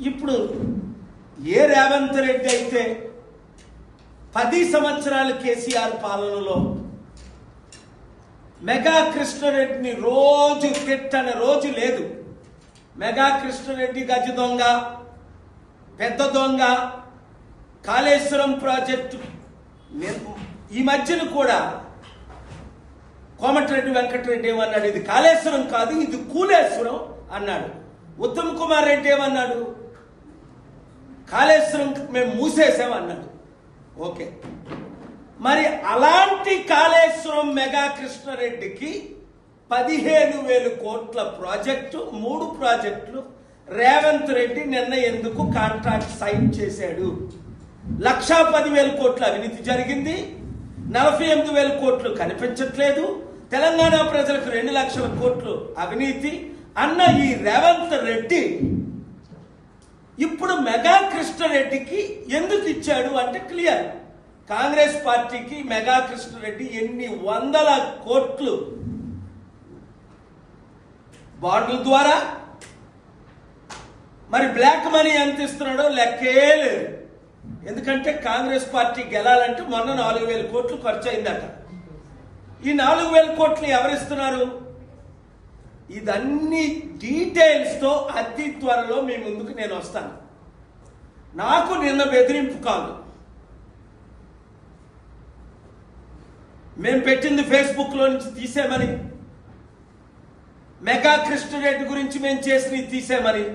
ఇప్పుడు ఏ రేవంత్ రెడ్డి అయితే 10 సంవత్సరాలు కేసీఆర్ పాలనలో మెగా కృష్ణారెడ్డిని రోజు తిట్టని రోజు లేదు. మెగా కృష్ణారెడ్డి గజ దొంగ, పెద్ద దొంగ, కాళేశ్వరం ప్రాజెక్టు. ఈ మధ్యన కూడా కోమటిరెడ్డి వెంకటరెడ్డి ఏమన్నాడు, ఇది కాళేశ్వరం కాదు, ఇది కూలేశ్వరం అన్నాడు. ఉత్తమ్ కుమార్ రెడ్డి ఏమన్నాడు, కాళేశ్వరం మేము మూసేసామన్నాడు. ఓకే, మరి అలాంటి కాళేశ్వరం మెగా కృష్ణారెడ్డికి 15,000 కోట్ల ప్రాజెక్టు, 3 ప్రాజెక్టులు రేవంత్ రెడ్డి నిన్న ఎందుకు కాంట్రాక్ట్ సైన్ చేశాడు? 1,10,000 కోట్ల అవినీతి జరిగింది, 48,000 కోట్లు కనిపించట్లేదు. తెలంగాణ ప్రజలకు 2 లక్షల కోట్లు అవినీతి అన్న ఈ రేవంత్ రెడ్డి ఇప్పుడు మెగా కృష్ణారెడ్డికి ఎందుకు ఇచ్చాడు అంటే క్లియర్. కాంగ్రెస్ పార్టీకి మెగా కృష్ణారెడ్డి ఎన్ని వందల కోట్లు బాండ్ల ద్వారా, మరి బ్లాక్ మనీ ఎంత ఇస్తున్నాడో లెక్కే లేదు. ఎందుకంటే కాంగ్రెస్ పార్టీ గెలాలంటే మొన్న 4,000 కోట్లు ఖర్చు అయిందట. ఈ 4,000 కోట్లు ఎవరిస్తున్నారు? ఇదన్నీ డీటెయిల్స్తో అతి త్వరలో మీ ముందుకు నేను వస్తాను. నాకు నిన్న బెదిరింపు కాదు, మేము పెట్టింది ఫేస్బుక్లో నుంచి తీసేమని, మెగా కృష్ణారెడ్డి గురించి మేము చేసినవి తీసేమని.